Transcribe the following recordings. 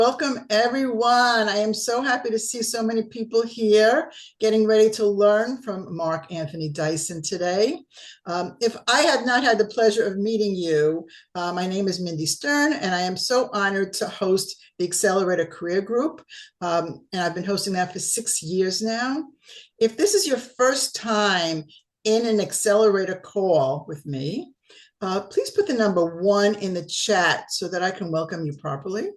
Welcome, everyone. I am so happy to see so many people here getting ready to learn from Mark Anthony Dyson today. If I have not had the pleasure of meeting you, my name is Mindy Stern, and I am so honored to host the Accelerator Career Group. And I've been hosting that for 6 years now. If this is your first time in an Accelerator call with me, please put the number 1 in the chat so that I can welcome you properly.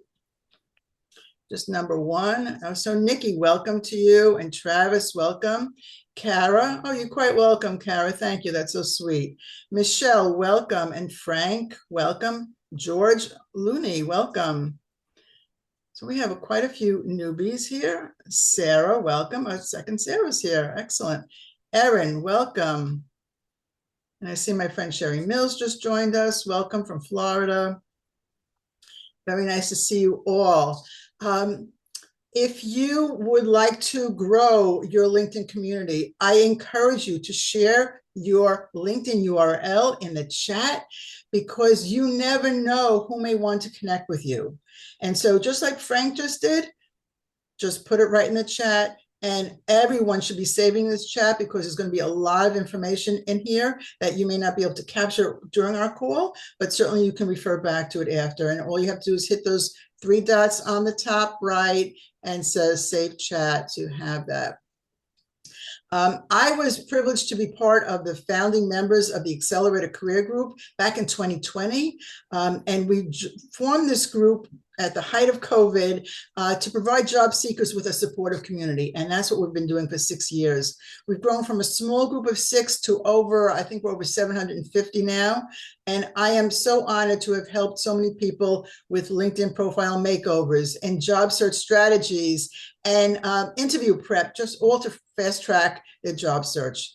Just number 1. Oh, so Nikki, welcome to you. And Travis, welcome. Kara, oh, you're quite welcome, Kara. Thank you. That's so sweet. Michelle, welcome. And Frank, welcome. George Looney, welcome. So we have quite a few newbies here. Sarah, welcome. A second Sarah's here. Excellent. Erin, welcome. And I see my friend Sherry Mills just joined us. Welcome from Florida. Very nice to see you all. If you would like to grow your LinkedIn community, I encourage you to share your LinkedIn URL in the chat because you never know who may want to connect with you. And so just like Frank just did, just put it right in the chat. And everyone should be saving this chat because there's going to be a lot of information in here that you may not be able to capture during our call, but certainly you can refer back to it after. And all you have to do is hit those 3 dots on the top right and says save chat to have that. I was privileged to be part of the founding members of the Accelerator Career Group back in 2020. And we formed this group at the height of COVID to provide job seekers with a supportive community. And that's what we've been doing for 6 years. We've grown from a small group of 6 to I think we're over 750 now. And I am so honored to have helped so many people with LinkedIn profile makeovers and job search strategies and interview prep, just all to fast track their job search.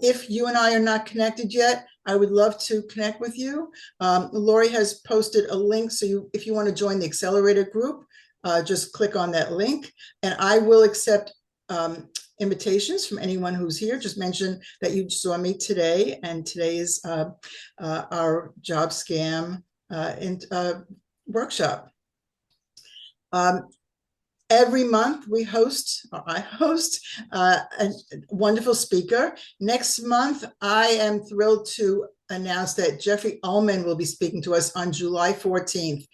If you and I are not connected yet, I would love to connect with you. Lori has posted a link. So if you want to join the Accelerator group, just click on that link and I will accept invitations from anyone who's here. Just mention that you saw me today, and today is our job scam workshop. Every month I host a wonderful speaker. Next month, I am thrilled to announce that Jeffrey Ullman will be speaking to us on July 14th.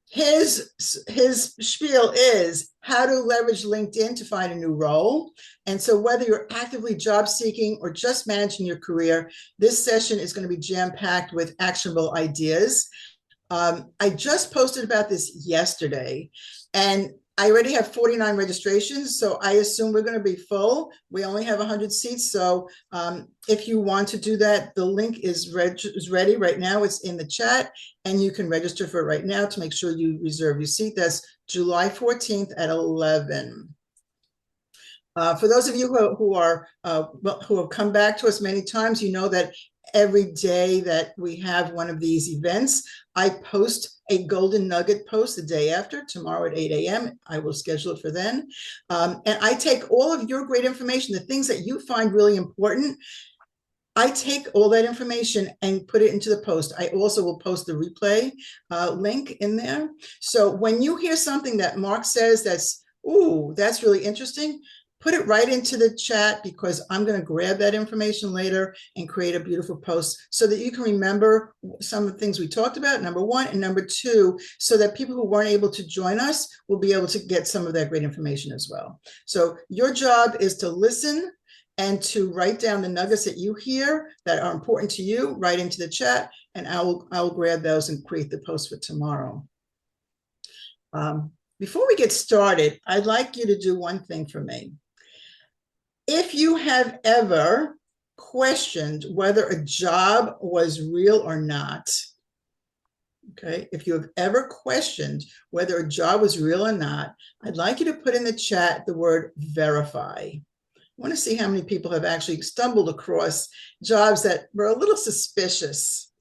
His spiel is how to leverage LinkedIn to find a new role. And so whether you're actively job seeking or just managing your career, this session is going to be jam-packed with actionable ideas. I just posted about this yesterday, and I already have 49 registrations, so I assume we're going to be full. We only have 100 seats, so if you want to do that, the link is ready right now. It's in the chat, and you can register for it right now to make sure you reserve your seat. That's July 14th at 11. For those of you who have come back to us many times, you know that every day that we have one of these events, I post a golden nugget post the day after, tomorrow at 8 a.m. I will schedule it for then. And I take all of your great information, the things that you find really important, I take all that information and put it into the post. I also will post the replay link in there. So when you hear something that Mark says that's really interesting, put it right into the chat because I'm going to grab that information later and create a beautiful post so that you can remember some of the things we talked about, number 1, and number 2, so that people who weren't able to join us will be able to get some of that great information as well. So your job is to listen and to write down the nuggets that you hear that are important to you right into the chat, and I will grab those and create the post for tomorrow. Before we get started, I'd like you to do one thing for me. If you have ever questioned whether a job was real or not, okay, if you have ever questioned whether a job was real or not, I'd like you to put in the chat the word verify. I want to see how many people have actually stumbled across jobs that were a little suspicious.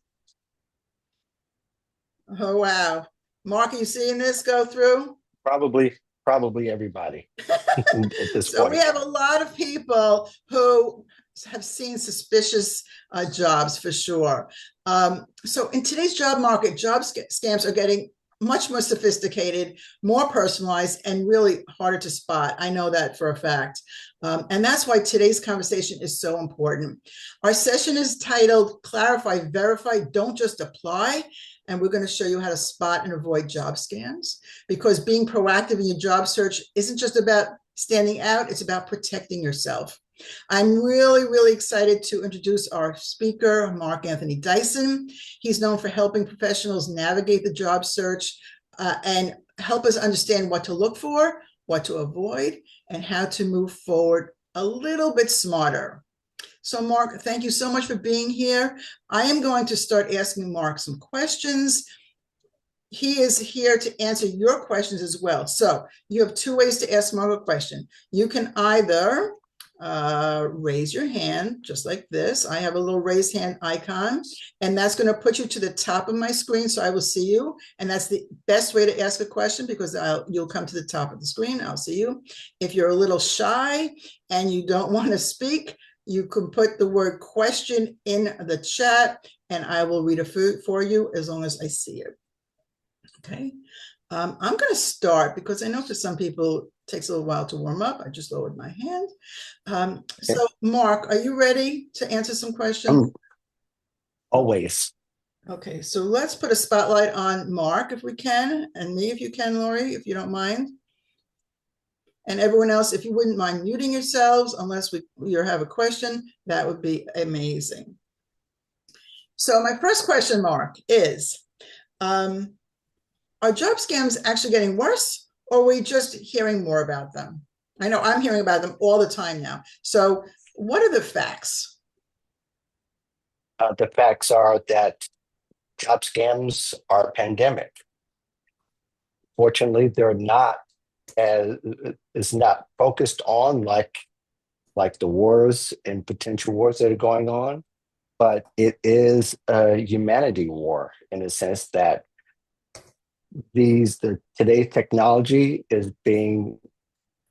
Oh, wow. Mark, are you seeing this go through? Probably everybody at this So point. we have a lot of people who have seen suspicious jobs for sure. So in today's job market, job scams are getting much more sophisticated, more personalized, and really harder to spot. I know that for a fact. And that's why today's conversation is so important. Our session is titled Clarify, Verify, Don't Just Apply. And we're going to show you how to spot and avoid job scams, because being proactive in your job search isn't just about standing out, it's about protecting yourself. I'm really, really excited to introduce our speaker, Mark Anthony Dyson. He's known for helping professionals navigate the job search and help us understand what to look for, what to avoid, and how to move forward a little bit smarter. So, Mark, thank you so much for being here. I am going to start asking Mark some questions. He is here to answer your questions as well. So you have two ways to ask Mark a question. You can either raise your hand just like this. I have a little raised hand icon, and that's going to put you to the top of my screen so I will see you. And that's the best way to ask a question, because you'll come to the top of the screen. I'll see you. If you're a little shy and you don't want to speak, you can put the word question in the chat and I will read it for you as long as I see it. Okay. I'm going to start because I know for some people it takes a little while to warm up. I just lowered my hand. So, Mark, are you ready to answer some questions? Always. Okay, so let's put a spotlight on Mark if we can, and me if you can, Lori, if you don't mind. And everyone else, if you wouldn't mind muting yourselves unless you have a question, that would be amazing. So my first question, Mark, is, are job scams actually getting worse, or are we just hearing more about them? I know I'm hearing about them all the time now. So what are the facts? The facts are that job scams are pandemic. Fortunately, they're not as is not focused on like the wars and potential wars that are going on, but it is a humanity war in a sense that today's technology is being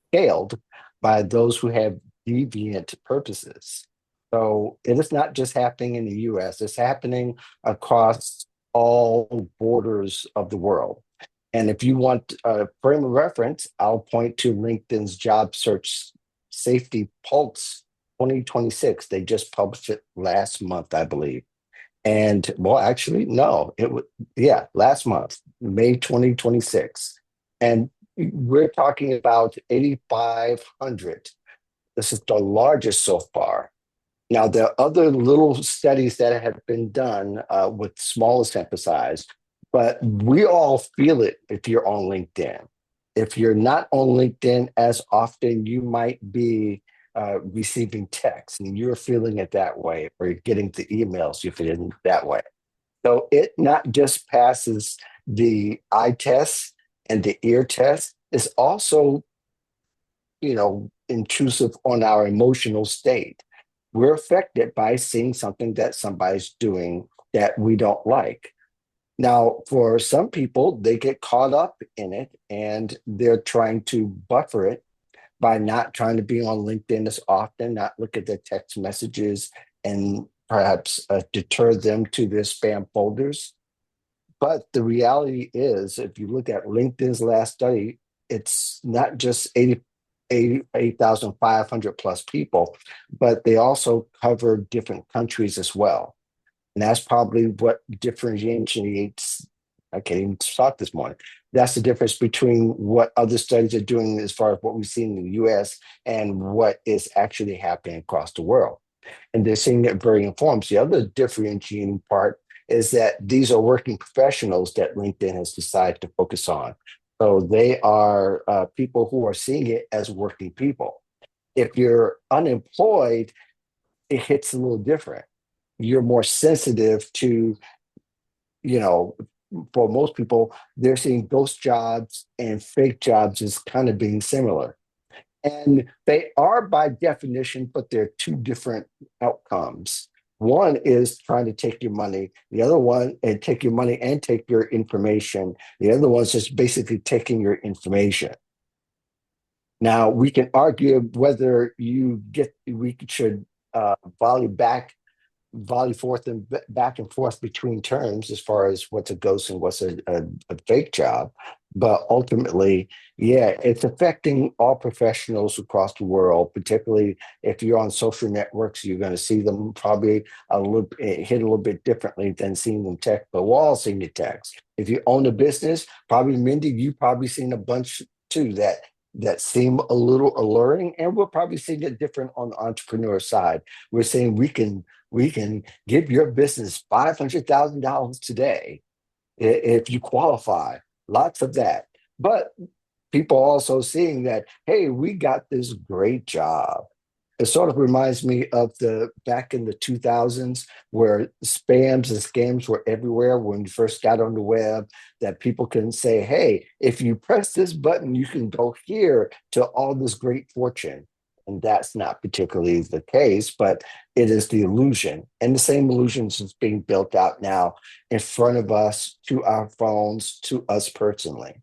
scaled by those who have deviant purposes. So it is not just happening in the US, it's happening across all borders of the world. And if you want a frame of reference, I'll point to LinkedIn's Job Search Safety Pulse 2026. They just published it last month, I believe. And well, actually, no, it was, yeah, last month, May 2026. And we're talking about 8,500. This is the largest so far. Now, there are other little studies that have been done with smaller sample size, but we all feel it if you're on LinkedIn. If you're not on LinkedIn as often, you might be receiving texts and you're feeling it that way, or you're getting the emails, you're feeling that way. So it not just passes the eye test and the ear test, it's also, intrusive on our emotional state. We're affected by seeing something that somebody's doing that we don't like. Now, for some people, they get caught up in it and they're trying to buffer it by not trying to be on LinkedIn as often, not look at their text messages, and perhaps deter them to their spam folders. But the reality is, if you look at LinkedIn's last study, it's not just 8,500 plus people, but they also cover different countries as well. And that's probably what differentiates. I can't even talk this morning. That's the difference between what other studies are doing as far as what we've seen in the US and what is actually happening across the world. And they're seeing it very informed. The other differentiating part is that these are working professionals that LinkedIn has decided to focus on. So they are people who are seeing it as working people. If you're unemployed, it hits a little different. You're more sensitive to, for most people, they're seeing ghost jobs and fake jobs as kind of being similar. And they are by definition, but they're two different outcomes. One is trying to take your money. The other one, and take your money and take your information. The other one's just basically taking your information. Now, we can argue whether we should volley back volley forth and back and forth between terms as far as what's a ghost and what's a fake job. But ultimately, yeah, it's affecting all professionals across the world, particularly if you're on social networks, you're going to see them probably hit a little bit differently than seeing them text, but we're all seeing the text. If you own a business, probably Mindy, you probably seen a bunch too that seem a little alluring, and we're probably seeing it different on the entrepreneur side. We're saying we can give your business $500,000 today if you qualify. Lots of that. But people also seeing that, hey, we got this great job. It sort of reminds me of the back in the 2000s where spams and scams were everywhere when you first got on the web, that people can say, hey, if you press this button, you can go here to all this great fortune. And that's not particularly the case, but it is the illusion. And the same illusions is being built out now in front of us, to our phones, to us personally.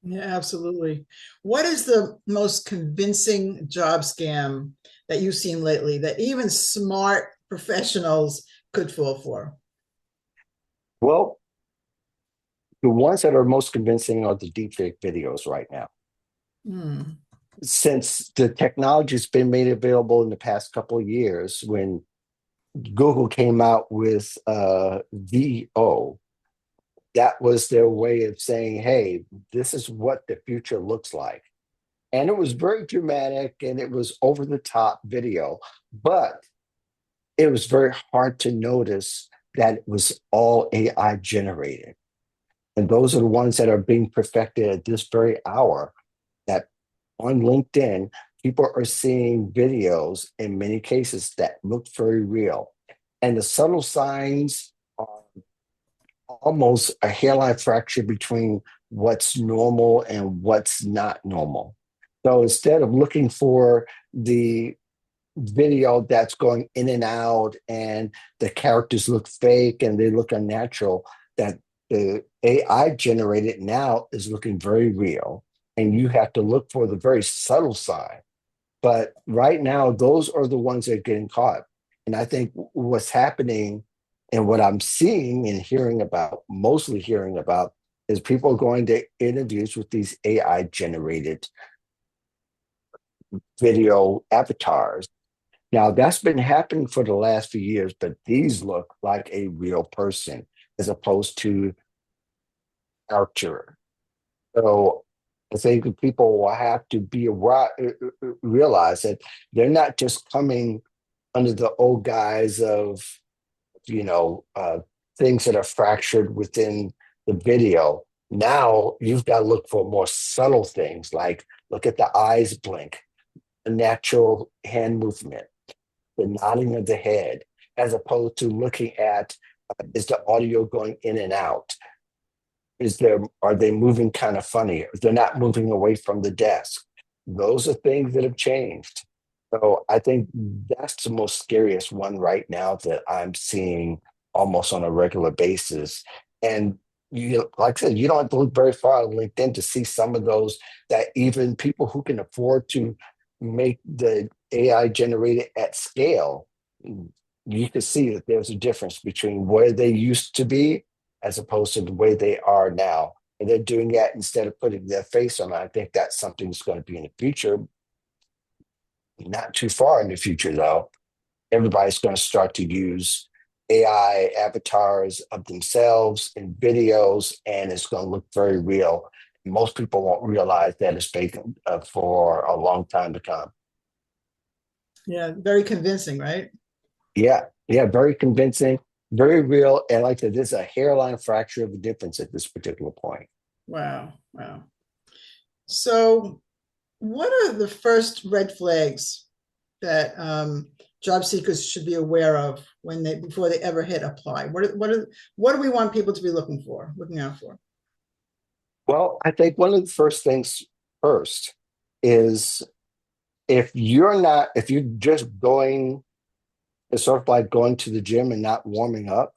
Yeah, absolutely. What is the most convincing job scam that you've seen lately that even smart professionals could fall for? Well, the ones that are most convincing are the deepfake videos right now. Hmm. Since the technology has been made available in the past couple of years, when Google came out with VO, that was their way of saying, hey, this is what the future looks like. And it was very dramatic and it was over the top video, but it was very hard to notice that it was all AI generated. And those are the ones that are being perfected at this very hour. That on LinkedIn, people are seeing videos in many cases that look very real. And the subtle signs are almost a hairline fracture between what's normal and what's not normal. So instead of looking for the video that's going in and out and the characters look fake and they look unnatural, that the AI generated now is looking very real. And you have to look for the very subtle sign. But right now, those are the ones that are getting caught. And I think what's happening and what I'm seeing and hearing about, mostly hearing about, is people going to interviews with these AI generated video avatars. Now, that's been happening for the last few years, but these look like a real person as opposed to caricature. So I think people will have to be aware, realize that they're not just coming under the old guise of, you know, things that are fractured within the video. Now you've got to look for more subtle things, like look at the eyes blink, the natural hand movement, the nodding of the head, as opposed to looking at is the audio going in and out? Are they moving kind of funny? They're not moving away from the desk. Those are things that have changed. So I think that's the most scariest one right now that I'm seeing almost on a regular basis. And you, like I said, you don't have to look very far on LinkedIn to see some of those, that even people who can afford to make the AI generated at scale, you can see that there's a difference between where they used to be as opposed to the way they are now. And they're doing that instead of putting their face on it. I think that's something that's going to be in the future. Not too far in the future, though. Everybody's going to start to use AI avatars of themselves in videos, and it's going to look very real. Most people won't realize that it's fake for a long time to come. Yeah, very convincing, right? Yeah, yeah, very convincing, very real. And like I said, there's a hairline fracture of a difference at this particular point. Wow, wow. So, what are the first red flags that job seekers should be aware of when they before they ever hit apply? What do we want people to be looking out for? Well, I think one of the first things first is if you're just going, it's sort of like going to the gym and not warming up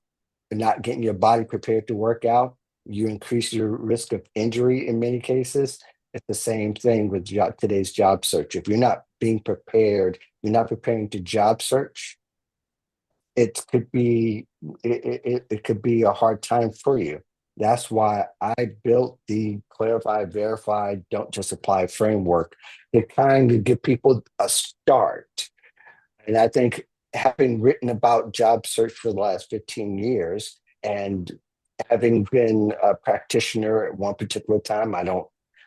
and not getting your body prepared to work out, you increase your risk of injury in many cases. It's the same thing with today's job search. If you're not being prepared, you're not preparing to job search, it could be it could be a hard time for you. That's why I built the clarify, verify, don't just apply framework to kind of give people a start. And I think having written about job search for the last 15 years and having been a practitioner at one particular time, I'm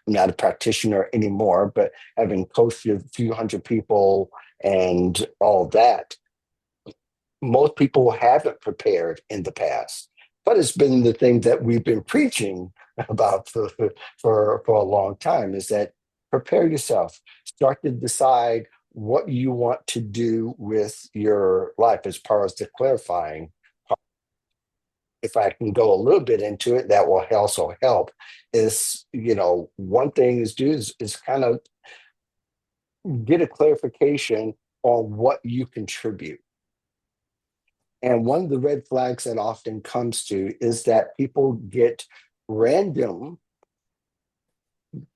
not a practitioner anymore, but having coached a few hundred people and all that, most people haven't prepared in the past. But it's been the thing that we've been preaching about for a long time is that prepare yourself, start to decide what you want to do with your life as far as the clarifying. If I can go a little bit into it, that will also help. Is one thing is do is kind of get a clarification on what you contribute. And one of the red flags that often comes to is that people get random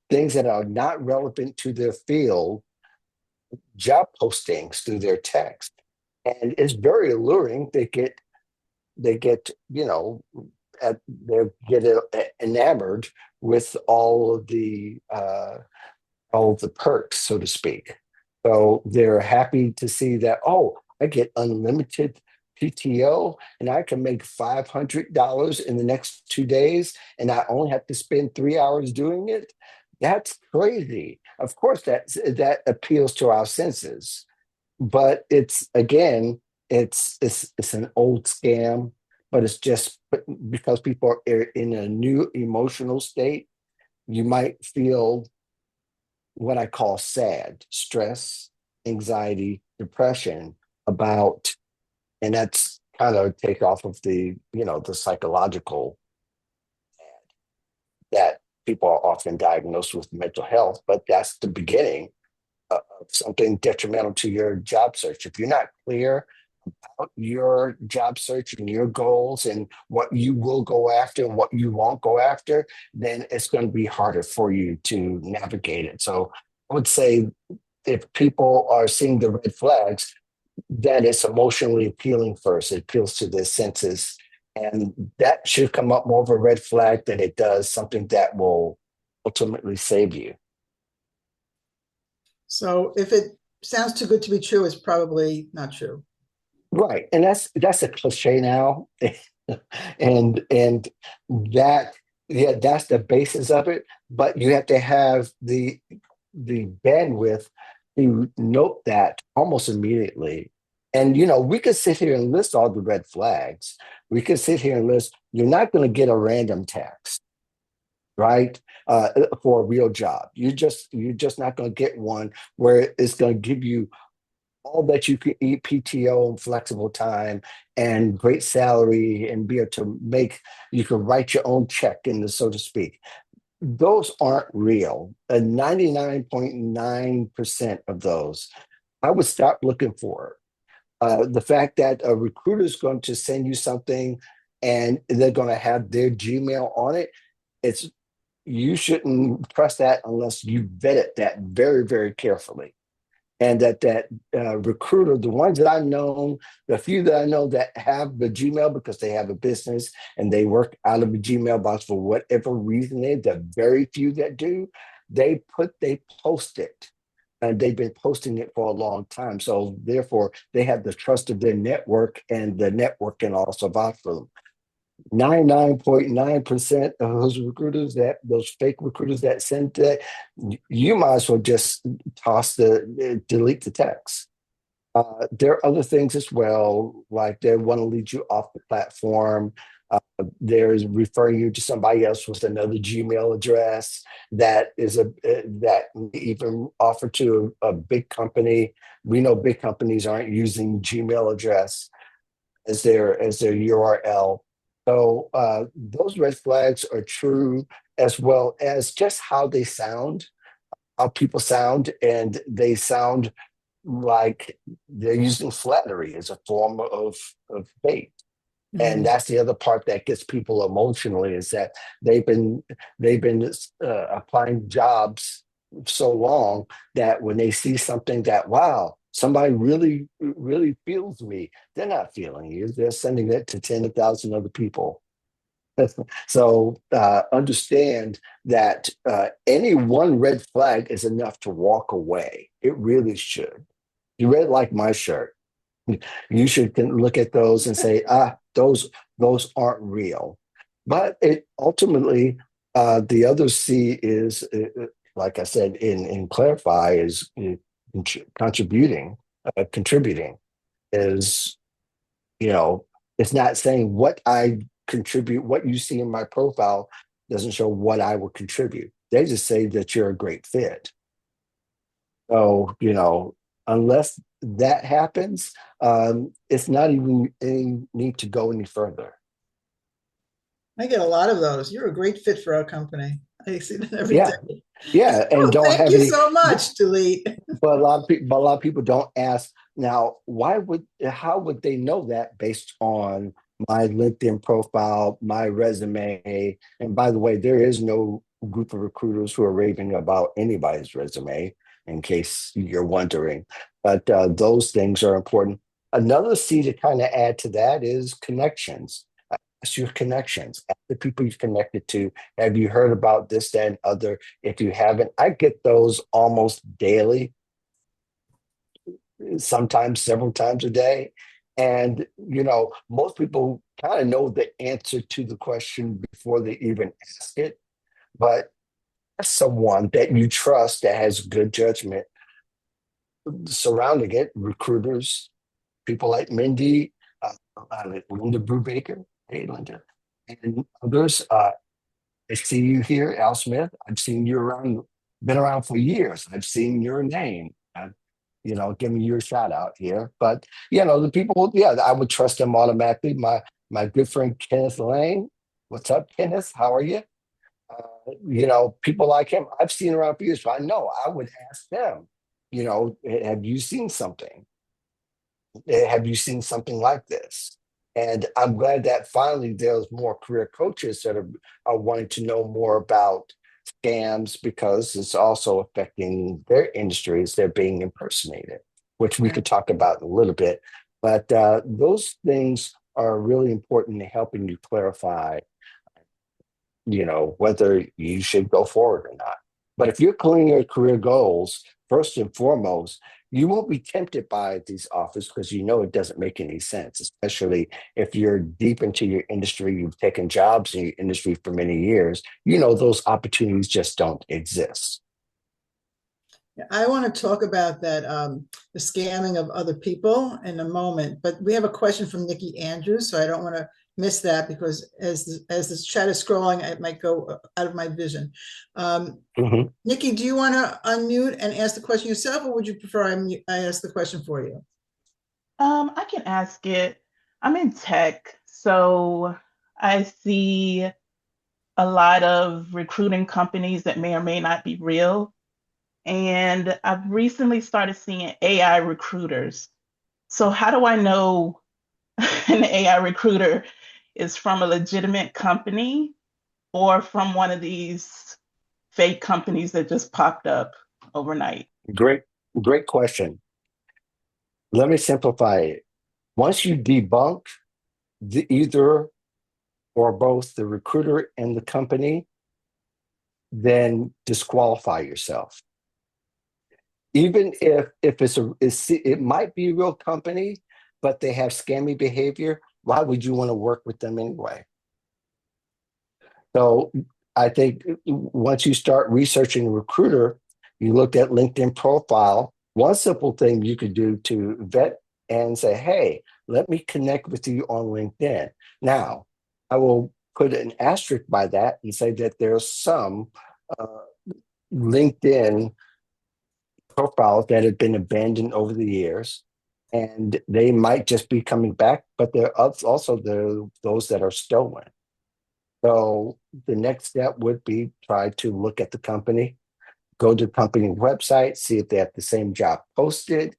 things that are not relevant to their field, job postings through their text. And it's very alluring. They get, they get enamored with all of the perks, so to speak. So they're happy to see that, oh, I get unlimited PTO and I can make $500 in the next 2 days and I only have to spend 3 hours doing it. That's crazy. Of course, that appeals to our senses, but it's again, it's an old scam, but it's just because people are in a new emotional state. You might feel what I call sad, stress, anxiety, depression about, and that's kind of take off of the psychological that people are often diagnosed with mental health, but that's the beginning of something detrimental to your job search. If you're not clear about your job search and your goals and what you will go after and what you won't go after, then it's going to be harder for you to navigate it. So I would say if people are seeing the red flags, that it's emotionally appealing first. It appeals to their senses. And that should come up more of a red flag than it does something that will ultimately save you. So if it sounds too good to be true, it's probably not true. Right. And that's a cliche now. and that yeah, that's the basis of it. But you have to have the bandwidth to note that almost immediately. And we could sit here and list all the red flags. We could sit here and list, you're not going to get a random text, right? For a real job. You're just not going to get one where it's going to give you all that you can eat, PTO and flexible time and great salary and be able to you can write your own check in the so to speak. Those aren't real. 99.9% of those, I would stop looking for. The fact that a recruiter is going to send you something and they're going to have their Gmail on it, it's you shouldn't trust that unless you vetted that very, very carefully. And that recruiter, the ones that I've known, the few that I know that have the Gmail because they have a business and they work out of the Gmail box for whatever reason, the very few that do, they post it. And they've been posting it for a long time. So therefore, they have the trust of their network, and the network can also vouch for them. 99.9% of those fake recruiters that send that, you might as well just delete the text. There are other things as well, like they want to lead you off the platform. There's referring you to somebody else with another Gmail address that even offer to a big company. We know big companies aren't using Gmail address as their URL. So those red flags are true, as well as just how they sound, how people sound, and they sound like they're using flattery as a form of bait. And Mhm. that's the other part that gets people emotionally is that they've been applying jobs so long that when they see something that, wow, somebody really feels me. They're not feeling you. They're sending it to 10,000 other people. So understand that any one red flag is enough to walk away. It really should. You read like my shirt. You should look at those and say, those aren't real. But it ultimately, the other C is, like I said, in clarify is contributing is, you know, it's not saying what I contribute, what you see in my profile doesn't show what I would contribute. They just say that you're a great fit. So, unless that happens, it's not even any need to go any further. I get a lot of those. You're a great fit for our company. I see that every Yeah, day. yeah, and Oh, don't thank have you any. so much, Delete. But a lot of people don't ask now. How would they know that based on my LinkedIn profile, my resume? And by the way, there is no group of recruiters who are raving about anybody's resume, in case you're wondering. But those things are important. Another C to kind of add to that is connections. Ask your connections, ask the people you've connected to. Have you heard about this, that, and other? If you haven't, I get those almost daily, sometimes several times a day. And, most people kind of know the answer to the question before they even ask it. But someone that you trust that has good judgment surrounding it, recruiters, people like Mindy, Linda Brubaker. Hey, Linda. And others. I see you here, Al Smith. I've seen you around, been around for years. I've seen your name. Giving you a shout out here. But the people, yeah, I would trust them automatically. My good friend Kenneth Lane. What's up, Kenneth? How are you? People like him, I've seen around for years, so I know I would ask them, have you seen something? Have you seen something like this? And I'm glad that finally there's more career coaches that are wanting to know more about scams, because it's also affecting their industries. They're being impersonated, which we Yeah. could talk about in a little bit. But those things are really important in helping you clarify, whether you should go forward or not. But if you're clearing your career goals, first and foremost, you won't be tempted by these offers because it doesn't make any sense, especially if you're deep into your industry, you've taken jobs in your industry for many years, those opportunities just don't exist. I want to talk about that, the scamming of other people in a moment, but we have a question from Nikki Andrews, so I don't want to miss that because as this chat is scrolling, it might go out of my vision. Mhm. Nikki, do you want to unmute and ask the question yourself, or would you prefer I ask the question for you? I can ask it. I'm in tech, so I see a lot of recruiting companies that may or may not be real. And I've recently started seeing AI recruiters. So, how do I know an AI recruiter is from a legitimate company or from one of these fake companies that just popped up overnight? Great, great question. Let me simplify it. Once you debunk either or both the recruiter and the company, then disqualify yourself. Even if it might be a real company, but they have scammy behavior, why would you want to work with them anyway? So I think once you start researching a recruiter, you look at LinkedIn profile. One simple thing you could do to vet and say, hey, let me connect with you on LinkedIn. Now, I will put an asterisk by that and say that there's some uh, LinkedIn profiles that have been abandoned over the years, and they might just be coming back, but also those that are stolen. So the next step would be try to look at the company, go to the company website, see if they have the same job posted.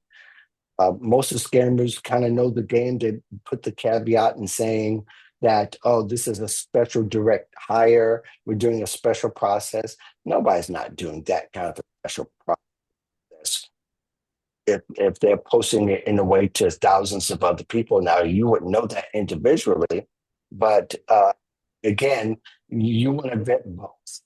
Most of the scammers kind of know the game. They put the caveat in saying that, oh, this is a special direct hire. We're doing a special process. Nobody's not doing that kind of a special process. if they're posting it in a way to thousands of other people. Now, you wouldn't know that individually, but again, you want to vet both.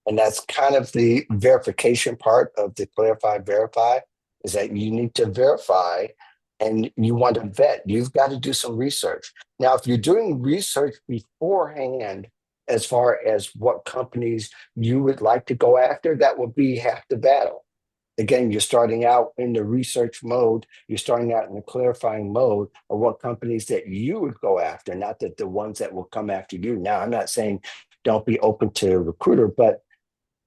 And that's kind of the verification part of the clarify verify, is that you need to verify and you want to vet. You've got to do some research. Now, if you're doing research beforehand, as far as what companies you would like to go after, that would be half the battle. Again, you're starting out in the research mode, you're starting out in the clarifying mode of what companies that you would go after, not that the ones that will come after you. Now, I'm not saying don't be open to a recruiter, but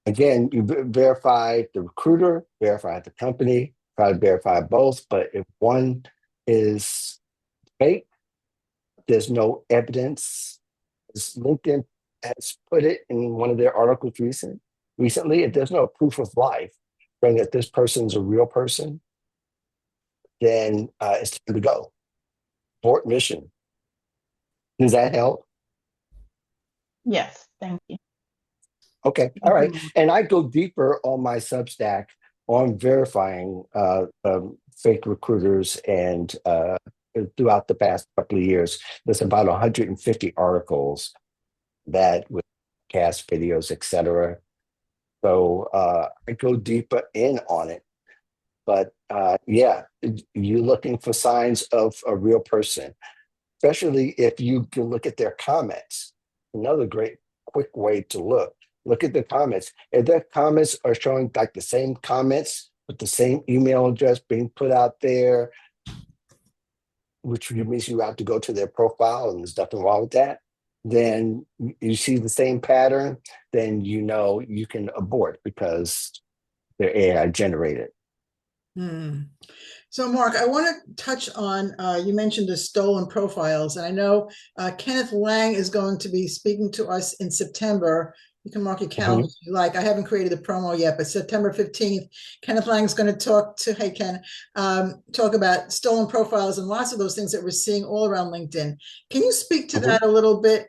again, you verify the recruiter, verify the company, try to verify both. But if one is fake, there's no evidence. As LinkedIn has put it in one of their articles recently, if there's no proof of life showing that this person's a real person, then it's time to go. Abort mission. Does that help? Yes, thank you. Okay, all right. And I go deeper on my Substack on verifying fake recruiters, and throughout the past couple of years, there's about 150 articles that with cast videos, etc. So I go deeper in on it. But yeah, you're looking for signs of a real person, especially if you can look at their comments. Another great quick way to look at the comments. If their comments are showing like the same comments with the same email address being put out there, which means you have to go to their profile, and there's nothing wrong with that, then you see the same pattern, then you know you can abort because they're AI generated. Hmm. So, Mark, I want to touch on, you mentioned the stolen profiles, and I know Kenneth Lang is going to be speaking to us in September. You can mark your calendar if you like. I haven't created the promo yet, but September 15th, Kenneth Lang is going to talk to, hey, Ken, talk about stolen profiles and lots of those things that we're seeing all around LinkedIn. Can you speak to that a little bit?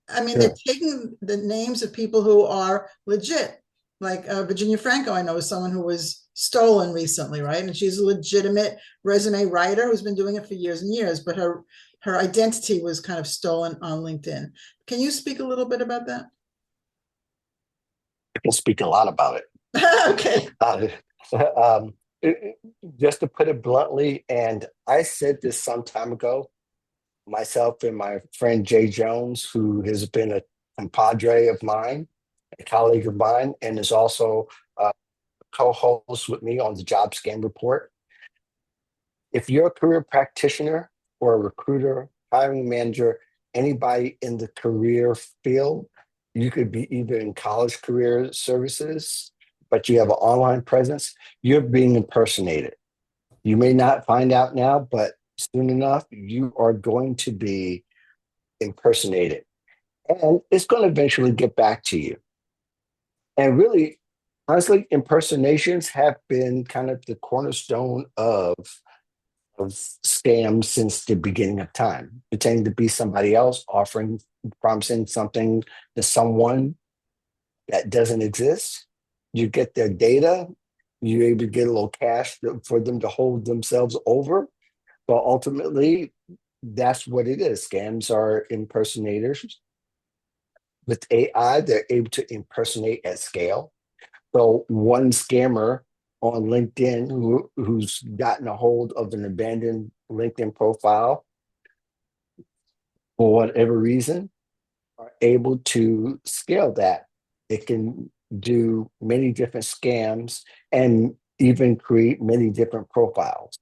I mean, they're taking the names of people who are legit, like Virginia Franco, I know, is someone who was stolen recently, right? And she's a legitimate resume writer who's been doing it for years and years, but her identity was kind of stolen on LinkedIn. Can you speak a little bit about that? I can speak a lot about it. Okay. Just to put it bluntly, and I said this some time ago, myself and my friend Jay Jones, who has been a compadre of mine, a colleague of mine, and is also a co-host with me on the Job Scam Report. If you're a career practitioner or a recruiter, hiring manager, anybody in the career field, you could be either in college career services, but you have an online presence, you're being impersonated. You may not find out now, but soon enough, you are going to be impersonated. And it's going to eventually get back to you. And really, honestly, impersonations have been kind of the cornerstone of scams since the beginning of time, pretending to be somebody else, promising something to someone that doesn't exist. You get their data, you're able to get a little cash for them to hold themselves over. But ultimately, that's what it is. Scams are impersonators. With AI, they're able to impersonate at scale. So one scammer on LinkedIn who's gotten a hold of an abandoned LinkedIn profile for whatever reason are able to scale that. It can do many different scams and even create many different profiles.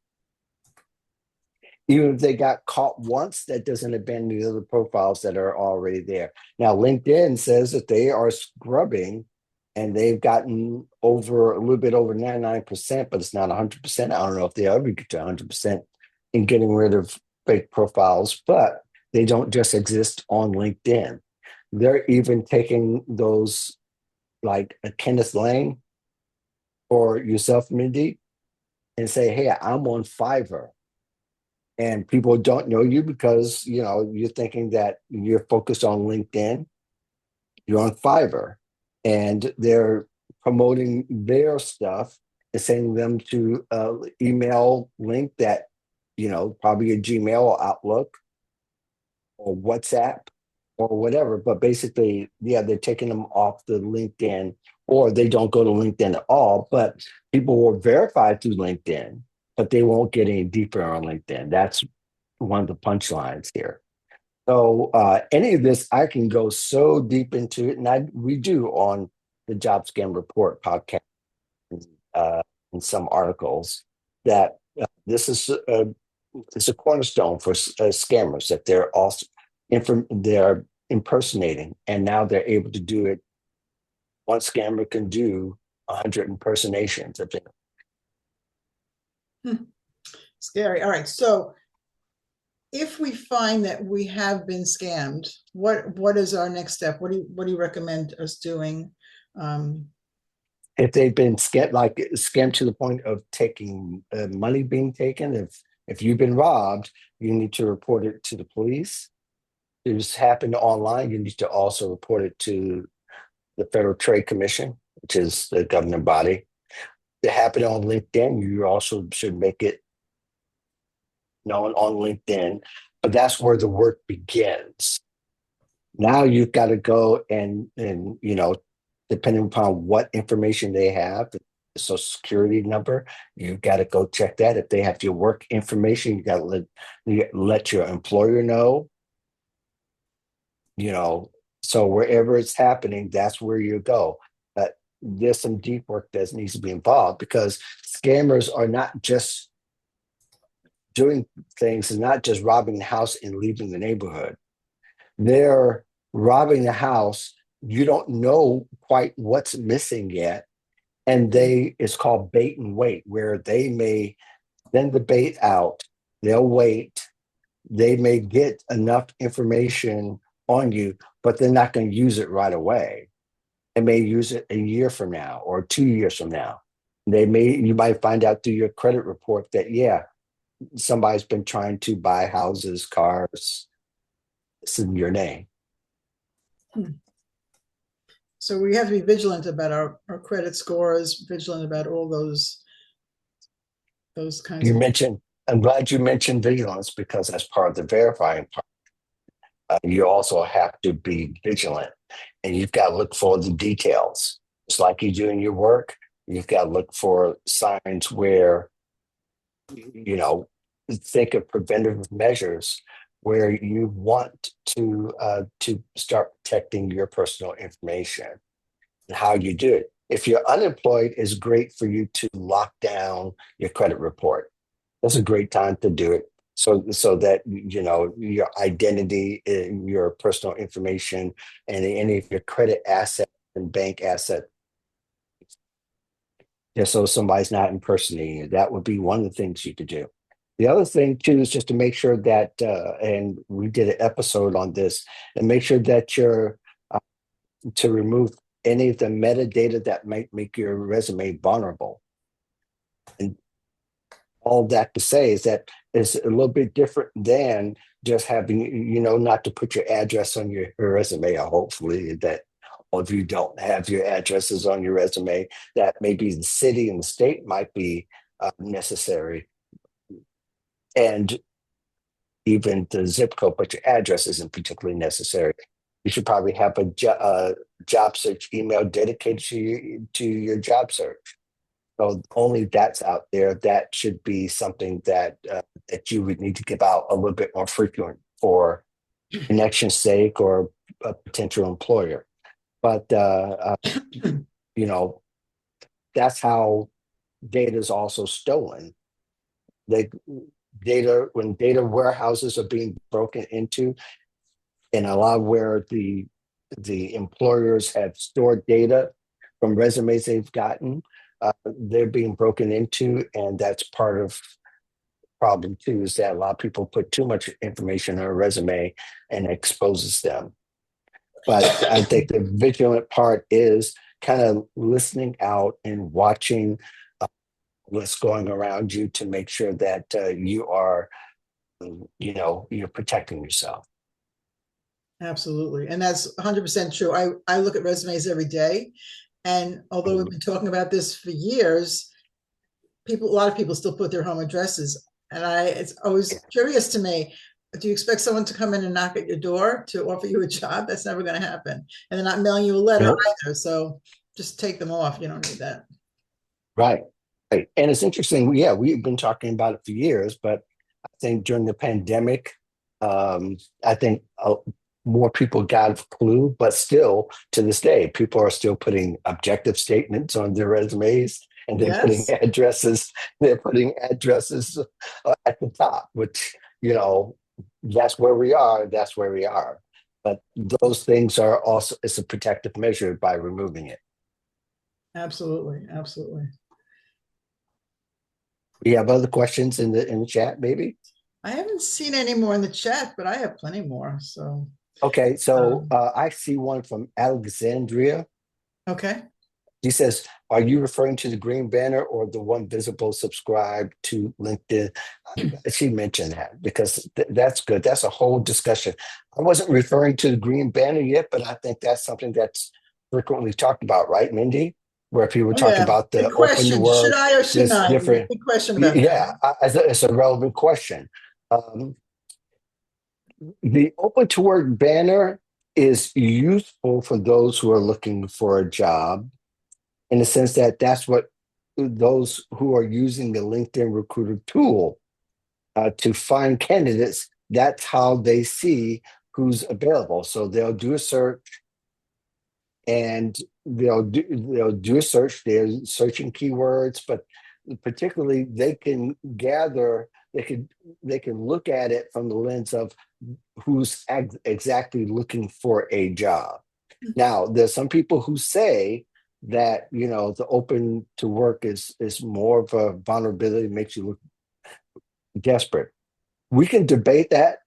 Even if they got caught once, that doesn't abandon the other profiles that are already there. Now, LinkedIn says that they are scrubbing and they've gotten over a little bit over 99%, but it's not 100%. I don't know if they'll ever get to 100% in getting rid of fake profiles, but they don't just exist on LinkedIn. They're even taking those like a Kenneth Lang or yourself, Mindy, and say, hey, I'm on Fiverr. And people don't know you because, you're thinking that you're focused on LinkedIn. You're on Fiverr. And they're promoting their stuff and sending them to email link that, probably a Gmail or Outlook or WhatsApp or whatever. But basically, yeah, they're taking them off the LinkedIn, or they don't go to LinkedIn at all. But people will verify through LinkedIn, but they won't get any deeper on LinkedIn. That's one of the punchlines here. So any of this, I can go so deep into it, and we do on the Job Scam Report podcast, uh, in some articles, that this is it's a cornerstone for scammers, that they're also they're impersonating, and now they're able to do it. One scammer can do 100 impersonations of it. Scary. All right. So if we find that we have been scammed, what is our next step? What do you recommend us doing? If they've been scammed to the point of taking money being taken, if you've been robbed, you need to report it to the police. If it's happened online, you need to also report it to the Federal Trade Commission, which is the governing body. If it happened on LinkedIn, you also should make it known on LinkedIn. But that's where the work begins. Now you've got to go and depending upon what information they have, the social security number, you've got to go check that. If they have your work information, you got to let your employer know. So wherever it's happening, that's where you go. But there's some deep work that needs to be involved, because scammers are not just doing things and not just robbing the house and leaving the neighborhood. They're robbing the house. You don't know quite what's missing yet. And it's called bait and wait, where they may send the bait out. They'll wait. They may get enough information on you, but they're not going to use it right away. They may use it a year from now or 2 years from now. You might find out through your credit report that, yeah, somebody's been trying to buy houses, cars. It's in your name. So we have to be vigilant about our credit scores, vigilant about all those kinds of. I'm glad you mentioned vigilance, because that's part of the verifying part. You also have to be vigilant, and you've got to look for the details. It's like you do in your work. You've got to look for signs where, think of preventative measures where you want to start protecting your personal information, and how you do it. If you're unemployed, it's great for you to lock down your credit report. That's a great time to do it. So that, your identity, your personal information, and any of your credit assets and bank assets, just so somebody's not impersonating you. That would be one of the things you could do. The other thing too is just to make sure that, and we did an episode on this, and make sure that you're to remove any of the metadata that might make your resume vulnerable. And all that to say is that it's a little bit different than just having, not to put your address on your resume, or hopefully that all of you don't have your addresses on your resume. That maybe the city and the state might be necessary, and even the zip code, but your address isn't particularly necessary. You should probably have a job search email dedicated to your job search. So only that's out there. That should be something that you would need to give out a little bit more frequent for connection's sake or a potential employer. But that's how data is also stolen. When data warehouses are being broken into, and a lot where the employers have stored data from resumes they've gotten, they're being broken into, and that's part of the problem too, is that a lot of people put too much information on a resume and exposes them. But I think the vigilant part is kind of listening out and watching what's going around you to make sure that you are, you're protecting yourself. Absolutely. And that's 100% true. I look at resumes every day. And although we've been talking about this for years, a lot of people still put their home addresses. And it's always curious to me, do you expect someone to come in and knock at your door to offer you a job? That's never going to happen. And they're not mailing you a letter Nope. either. So just take them off. You don't need that. Right. Right. And it's interesting. Yeah, we've been talking about it for years, but I think during the pandemic, I think more people got a clue, but still to this day, people are still putting objective statements on their resumes and they're putting Yes, addresses, they're putting addresses at the top, which, you know, that's where we are, that's where we are. But those things are also, it's a protective measure by removing it. absolutely. Absolutely. We have other questions in the chat, maybe? I haven't seen any more in the chat, but I have plenty more. So, Okay, so um, I see one from Alexandria. okay. He says, "Are you referring to the green banner or the one visible? Subscribe to LinkedIn." She mentioned that because that's good. That's a whole discussion. I wasn't referring to the green banner yet, but I think that's something that's frequently talked about, right, Mindy? Where people Oh, talk yeah. about Good the open to question. Should work, I or should this not? different. Big question about that. Yeah, it's a relevant question. Um, the open to work banner is useful for those who are looking for a job in the sense that that's what those who are using the LinkedIn recruiter tool to find candidates, that's how they see who's available. So they'll do a search and they'll do a search. They're searching keywords, but particularly they can look at it from the lens of who's exactly looking for a job. Now, there's some people who say that the open to work is more of a vulnerability, makes you look desperate. We can debate that.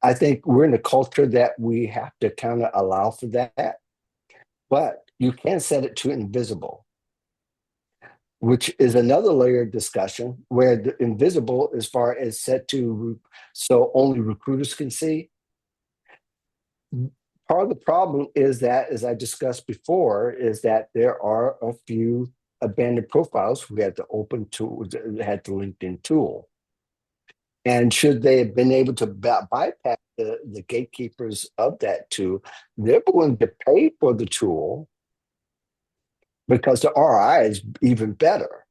I think we're in a culture that we have to kind of allow for that, but you can set it to invisible, which is another layer of discussion where the invisible, as far as set to so only recruiters can see. Part of the problem is that, as I discussed before, is that there are a few abandoned profiles who had the had the LinkedIn tool. And should they have been able to bypass the gatekeepers of that tool, they're willing to pay for the tool because the ROI is even better.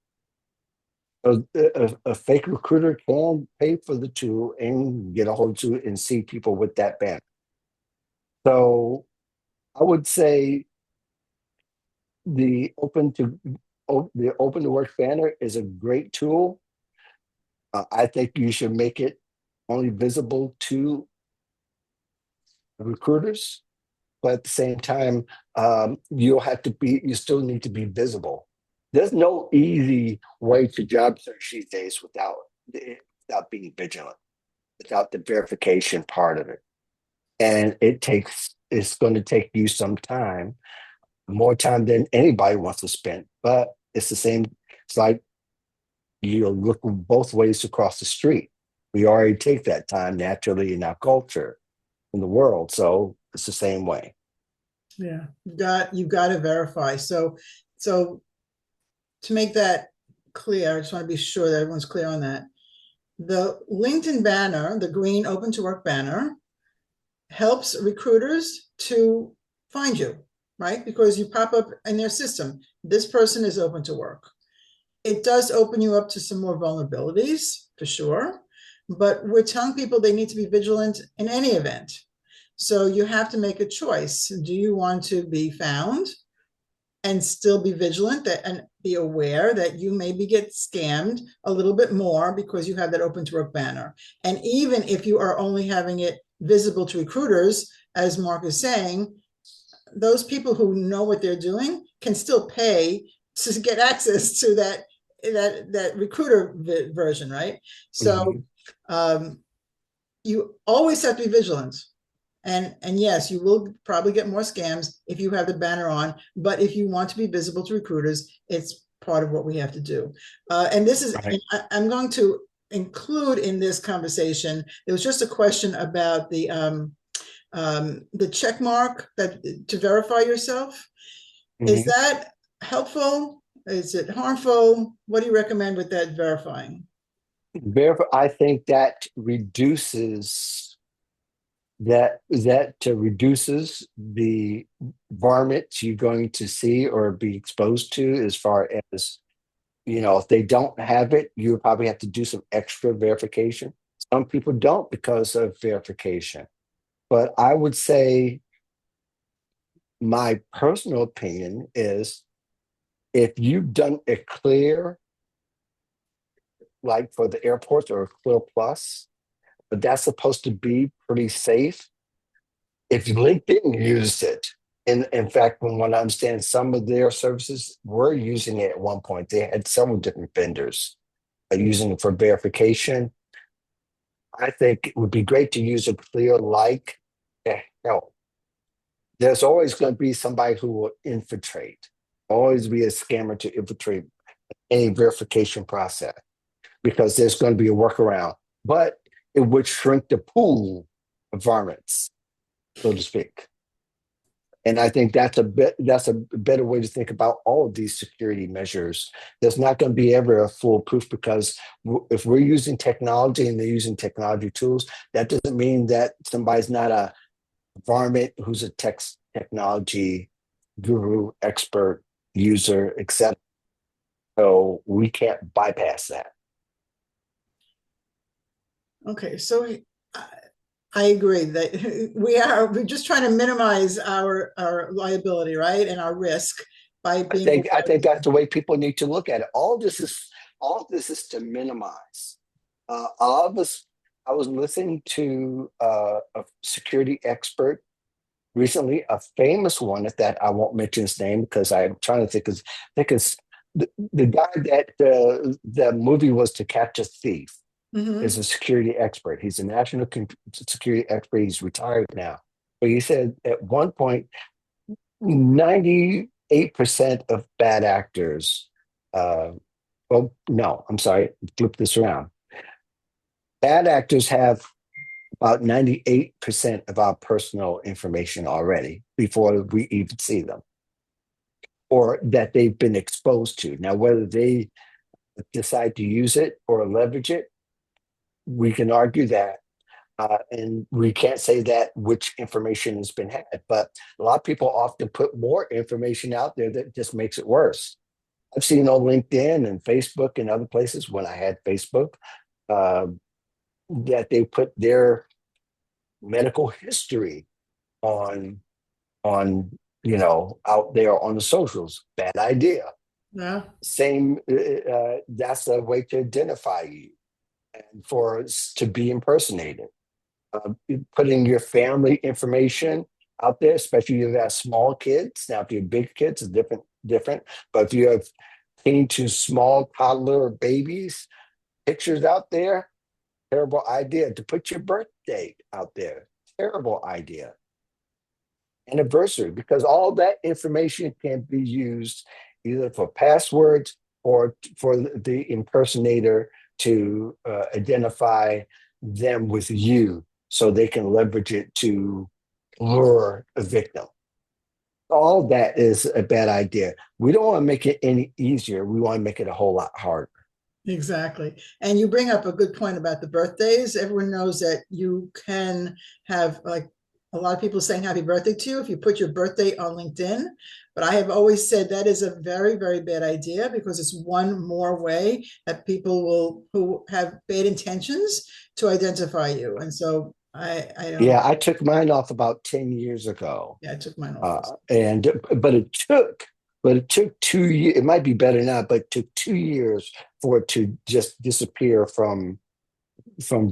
A fake recruiter can pay for the tool and get a hold of it and see people with that banner. So I would say the open to work banner is a great tool. I think you should make it only visible to recruiters, but at the same time, you still need to be visible. There's no easy way to job search these days without being vigilant, without the verification part of it. And it's going to take you some time, more time than anybody wants to spend. But it's the same. It's like you look both ways across the street. We already take that time naturally in our culture, in the world. So it's the same way. Yeah, you've got to verify. So to make that clear, I just want to be sure that everyone's clear on that. The LinkedIn banner, the green open to work banner, helps recruiters to find you, right? Because you pop up in their system. This person is open to work. It does open you up to some more vulnerabilities for sure, but we're telling people they need to be vigilant in any event. So you have to make a choice. Do you want to be found and still be vigilant and be aware that you maybe get scammed a little bit more because you have that open to work banner? And even if you are only having it visible to recruiters, as Mark is saying, those people who know what they're doing can still pay to get access to that recruiter version, right? So you always have to be vigilant. And yes, you will probably get more scams if you have the banner on, but if you want to be visible to recruiters, it's part of what we have to do. And this is, Right. I'm going to include in this conversation, there was just a question about the check mark that to verify yourself. Is Mhm. that helpful? Is it harmful? What do you recommend with that verifying? I think that reduces the varmints you're going to see or be exposed to, as far as, if they don't have it, you probably have to do some extra verification. Some people don't because of verification. But I would say my personal opinion is, if you've done a clear, like for the airports, or a clear plus, but that's supposed to be pretty safe. If LinkedIn used it, in fact, from what I understand, some of their services were using it at one point. They had several different vendors using it for verification. I think it would be great to use a clear like help. There's always going to be somebody who will infiltrate, always be a scammer to infiltrate any verification process, because there's going to be a workaround. But it would shrink the pool of varmints, so to speak. And I think that's a better way to think about all of these security measures. There's not going to be ever a foolproof, because if we're using technology and they're using technology tools, that doesn't mean that somebody's not a varmint who's a technology guru, expert, user, etc. So we can't bypass that. Okay, so I agree that we're just trying to minimize our liability, right, and our risk by I being think I aware. think that's the way people need to look at it. All this is to minimize. All of us. I was listening to a security expert recently, a famous one at that. I won't mention his name because I'm trying to think. It's the guy that the movie was To Catch a Thief. Is Mhm. a security expert. He's a national security expert. He's retired now, but he said at one point 98% of bad actors, uh, well, no, I'm sorry, flip this around. Bad actors have about 98% of our personal information already before we even see them, or that they've been exposed to. Now, whether they decide to use it or leverage it, we can argue that. And we can't say that which information has been had, but a lot of people often put more information out there that just makes it worse. I've seen on LinkedIn and Facebook and other places, when I had Facebook, uh, that they put their medical history on out there on the socials. Bad idea. Yeah, Same. That's a way to identify you and for us to be impersonated. Uh, Putting your family information out there, especially if you have small kids. Now, if you have big kids, it's different. But if you have teen to small toddler babies, pictures out there, terrible idea. To put your birth date out there, terrible idea. Anniversary, because all that information can be used either for passwords or for the impersonator to identify them with you, so they can leverage it to lure a victim. All that is a bad idea. We don't want to make it any easier. We want to make it a whole lot harder. exactly. And you bring up a good point about the birthdays. Everyone knows that you can have, like, a lot of people saying happy birthday to you if you put your birthday on LinkedIn. But I have always said that is a very, very bad idea, because it's one more way that people will who have bad intentions to identify you. And so I don't, Yeah, I took mine off about 10 years ago. yeah, I took mine off. And but it took 2 years. It might be better now, but it took 2 years for it to just disappear from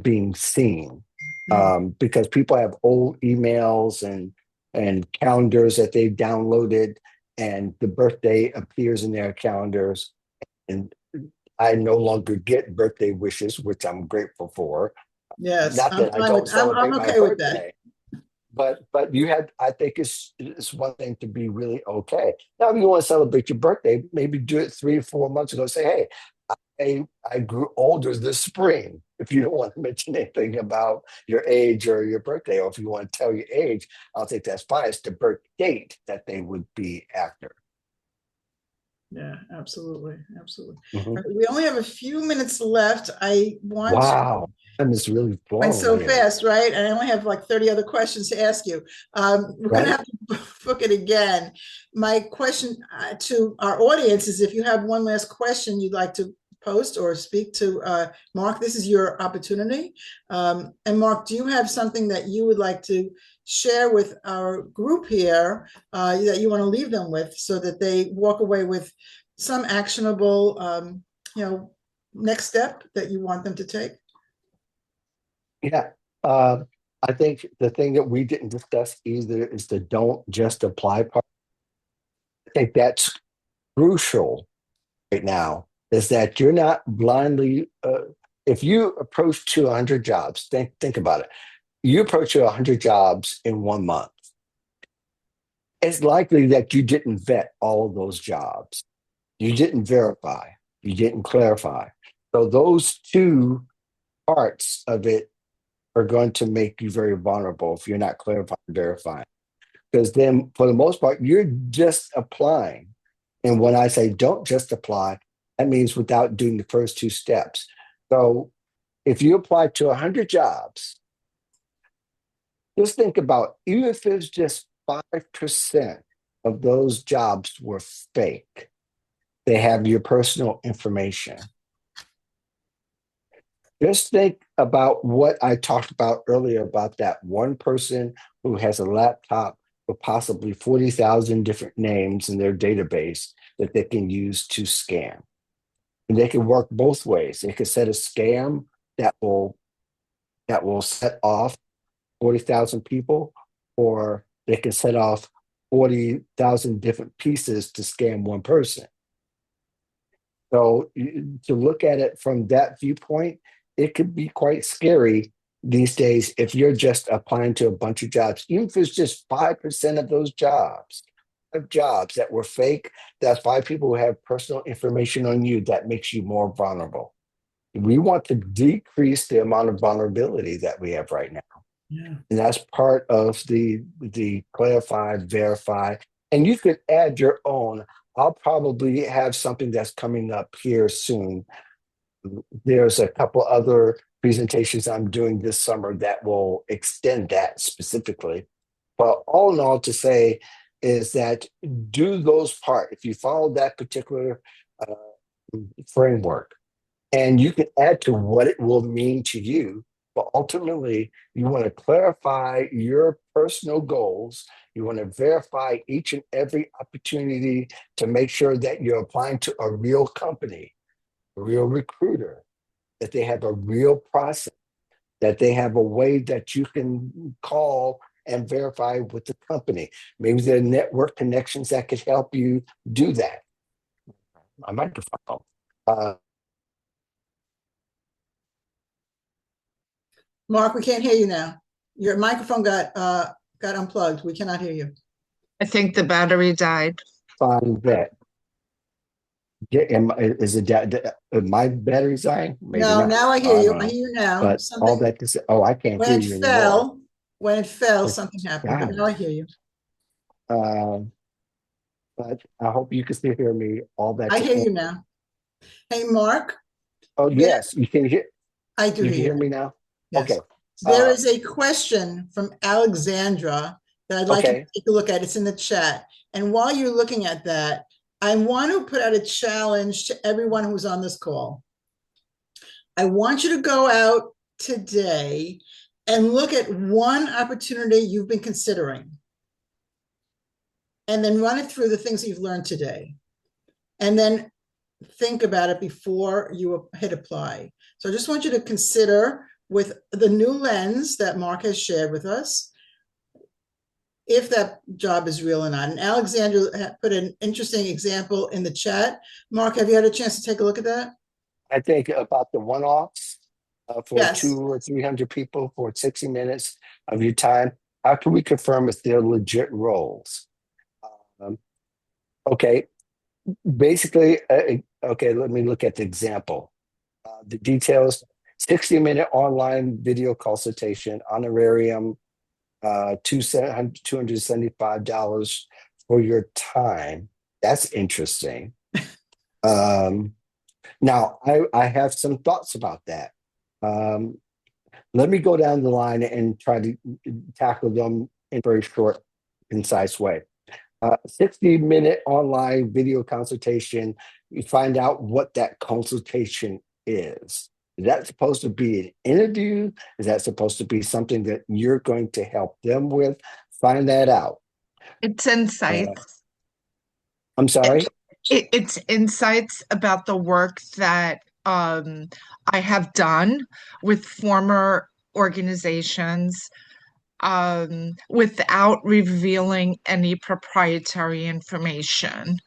being seen, Mm. because people have old emails and calendars that they've downloaded, and the birthday appears in their calendars. And I no longer get birthday wishes, which I'm grateful for. Yes, Not I'm that I fine don't with, I'm celebrate my okay with that. birthday, but I think it's one thing to be really okay. Now, if you want to celebrate your birthday, maybe do it 3 or 4 months ago. Say, hey, I grew older this spring. If you don't want to mention anything about your age or your birthday, or if you want to tell your age, I'll think that's fine. It's the birth date that they would be after. Yeah, absolutely. Absolutely. Mhm. We only have a few minutes left. I want to, Wow, time is really went flowing so here, fast, right? And I only have like 30 other questions to ask you. We're going to right? have to book it again. My question to our audience is if you have one last question you'd like to post or speak to Mark, this is your opportunity. And Mark, do you have something that you would like to share with our group here that you want to leave them with so that they walk away with some actionable, next step that you want them to take? Yeah. Uh, I think the thing that we didn't discuss either is the don't just apply part. I think that's crucial right now, is that you're not blindly, if you approach to 100 jobs, think about it. You approach to 100 jobs in 1 month. It's likely that you didn't vet all of those jobs. You didn't verify. You didn't clarify. So those two parts of it are going to make you very vulnerable if you're not clarifying and verifying. Because then, for the most part, you're just applying. And when I say don't just apply, that means without doing the first two steps. So if you apply to 100 jobs, just think about even if it's just 5% of those jobs were fake, they have your personal information. Just think about what I talked about earlier about that one person who has a laptop with possibly 40,000 different names in their database that they can use to scam. And they can work both ways. They could set a scam that will set off 40,000 people, or they can set off 40,000 different pieces to scam one person. So to look at it from that viewpoint, it could be quite scary these days if you're just applying to a bunch of jobs, even if it's just 5% of those jobs, of jobs that were fake, that's five people who have personal information on you that makes you more vulnerable. We want to decrease the amount of vulnerability that we have right now. Yeah. And that's part of the clarify, verify, and you could add your own. I'll probably have something that's coming up here soon. There's a couple other presentations I'm doing this summer that will extend that specifically. But all in all, to say is that do those part. If you follow that particular uh, framework, and you can add to what it will mean to you. But ultimately, you want to clarify your personal goals. You want to verify each and every opportunity to make sure that you're applying to a real company, a real recruiter, that they have a real process, that they have a way that you can call and verify with the company. Maybe there are network connections that could help you do that. My microphone. Mark, we can't hear you now. Your microphone got unplugged. We cannot hear you. I think the battery died. Find that. Is it my battery's dying? Maybe No, not. now I I hear you. don't I know. hear you now. But all Something that to say, oh, I can't hear you anymore. when it fell, But something happened, but God, now I hear you. um, but I hope you can still hear me. All that I to hear end. you now. Hey, Mark, Oh there, yes, you can hear. I do You hear can you hear now. me now. Yes. Okay. There Uh, is a question from Alexandra that I'd like you to okay. take a look at. It's in the chat. And while you're looking at that, I want to put out a challenge to everyone who's on this call. I want you to go out today and look at one opportunity you've been considering and then run it through the things that you've learned today. And then think about it before you hit apply. So I just want you to consider with the new lens that Mark has shared with us, if that job is real or not. And Alexandra put an interesting example in the chat. Mark, have you had a chance to take a look at that? I think about the one-offs for Yes. 200 or 300 people for 60 minutes of your time. How can we confirm if they're legit roles? Um, okay, basically, okay, let me look at the example. The details: 60-minute online video consultation, honorarium, $275 for your time. That's interesting. Um, Now, I have some thoughts about that. Um, Let me go down the line and try to tackle them in a very short, concise way. 60-minute online video consultation, you find out what that consultation is. Is that supposed to be an interview? Is that supposed to be something that you're going to help them with? Find that out. It's Uh, insights. I'm sorry? It's insights about the work that I have done with former organizations without revealing any proprietary information.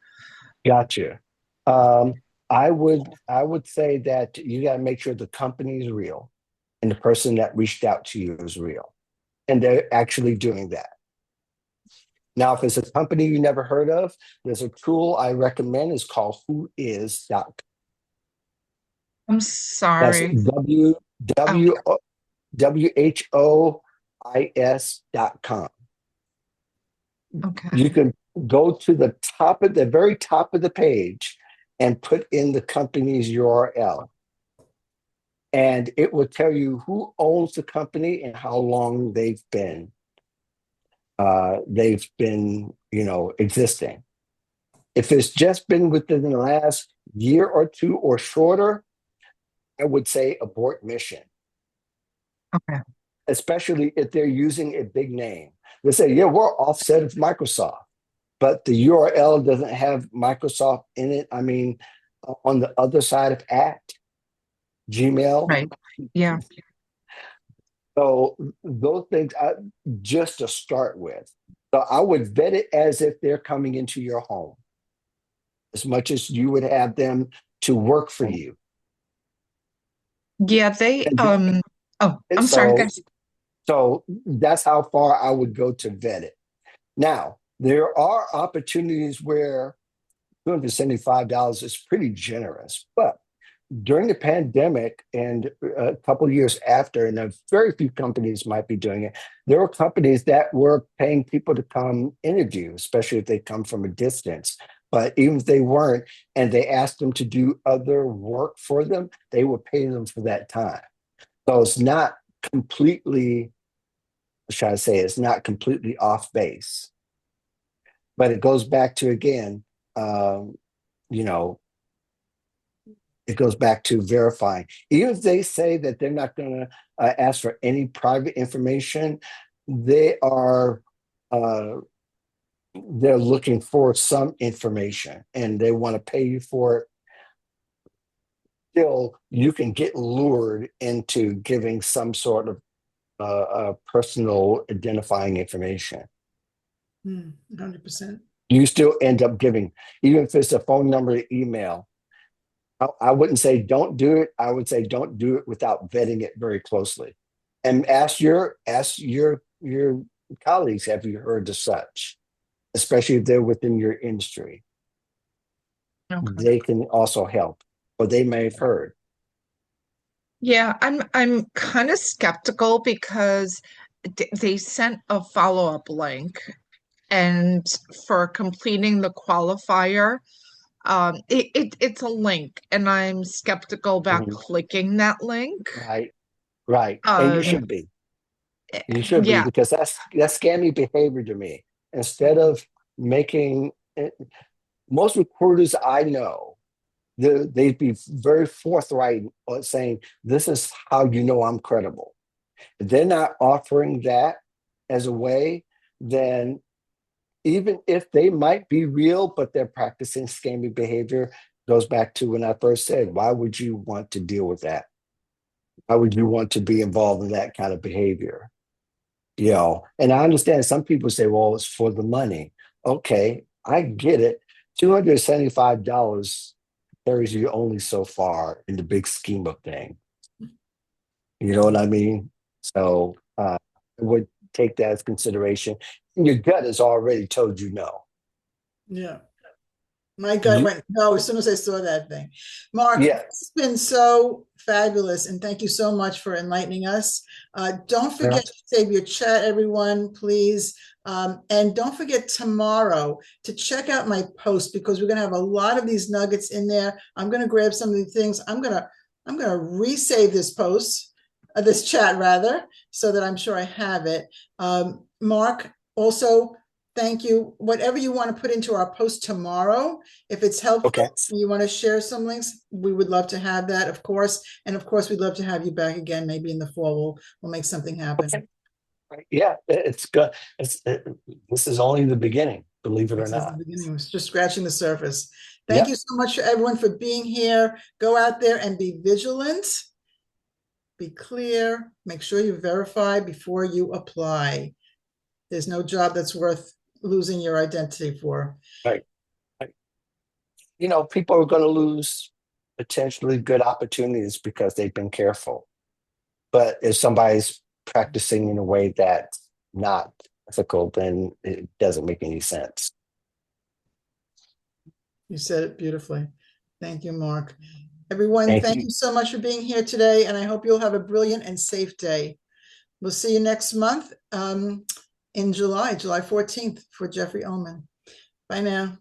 Gotcha. Um, I would say that you got to make sure the company is real and the person that reached out to you is real, and they're actually doing that. Now, if it's a company you never heard of, there's a tool I recommend. It's called whois.com. I'm That's sorry. Oh, www.whois.com. You okay. can go to the very top of the page and put in the company's URL, and it will tell you who owns the company and how long they've been existing. If it's just been within the last year or two or shorter, I would say abort mission, Okay. especially if they're using a big name. They say, yeah, we're offset of Microsoft, but the URL doesn't have Microsoft in it. I mean, on the other side of at Gmail. Right. Yeah. So those things, just to start with. So I would vet it as if they're coming into your home, as much as you would have them to work for you. Yeah, they And, oh, and I'm sorry, so, guys. so that's how far I would go to vet it. Now, there are opportunities where $275 is pretty generous, but during the pandemic and a couple of years after, and very few companies might be doing it, there were companies that were paying people to come interview, especially if they come from a distance. But even if they weren't, and they asked them to do other work for them, they would pay them for that time. So it's not completely, what should I say, it's not completely off base. But it goes back to, again, um, you know, it goes back to verifying. Even if they say that they're not going to ask for any private information, they are uh, they're looking for some information, and they want to pay you for it. Still, you can get lured into giving some sort of personal identifying information. 100%. You still end up giving, even if it's a phone number, email. I wouldn't say don't do it. I would say don't do it without vetting it very closely, and ask your colleagues, have you heard of such? Especially if they're within your industry, Okay. they can also help, or they may have heard. Yeah, I'm kind of skeptical because they sent a follow-up link, and for completing the qualifier, it's a link, and I'm skeptical about Mhm. clicking that link. Right, right, and you Um, should be. You should be yeah, because that's scammy behavior to me. Instead of making most recruiters I know, they'd be very forthright on saying, this is how you know I'm credible. If they're not offering that as a way, then even if they might be real, but they're practicing scammy behavior, goes back to when I first said, why would you want to deal with that? Why would you want to be involved in that kind of behavior? And I understand some people say, well, it's for the money. Okay, I get it. $275 carries you only so far in the big scheme of things. You know what I mean? So I would take that as consideration. And your gut has already told you no. Yeah. My gut You, went no as soon as I saw that thing. Mark, yeah. it's been so fabulous. And thank you so much for enlightening us. Don't Yeah. forget to save your chat, everyone, please. And don't forget tomorrow to check out my post, because we're going to have a lot of these nuggets in there. I'm going to grab some of the things. I'm going to resave this post, this chat rather, so that I'm sure I have it. Mark, also, thank you. Whatever you want to put into our post tomorrow, if it's helpful, Okay. you want to share some links, we would love to have that, of course. And of course, we'd love to have you back again, maybe in the fall. We'll make something happen. Okay. Yeah, it's good. This is only the beginning, believe it or This is the not. beginning. It was just scratching the surface. Thank Yeah. you so much, everyone, for being here. Go out there and be vigilant. Be clear. Make sure you verify before you apply. There's no job that's worth losing your identity for. Right. You know, people are going to lose potentially good opportunities because they've been careful. But if somebody's practicing in a way that's not ethical, then it doesn't make any sense. You said it beautifully. Thank you, Mark. Everyone, Thank thank you. you so much for being here today, and I hope you'll have a brilliant and safe day. We'll see you next month in July 14th for Jeffrey Ullman. Bye now.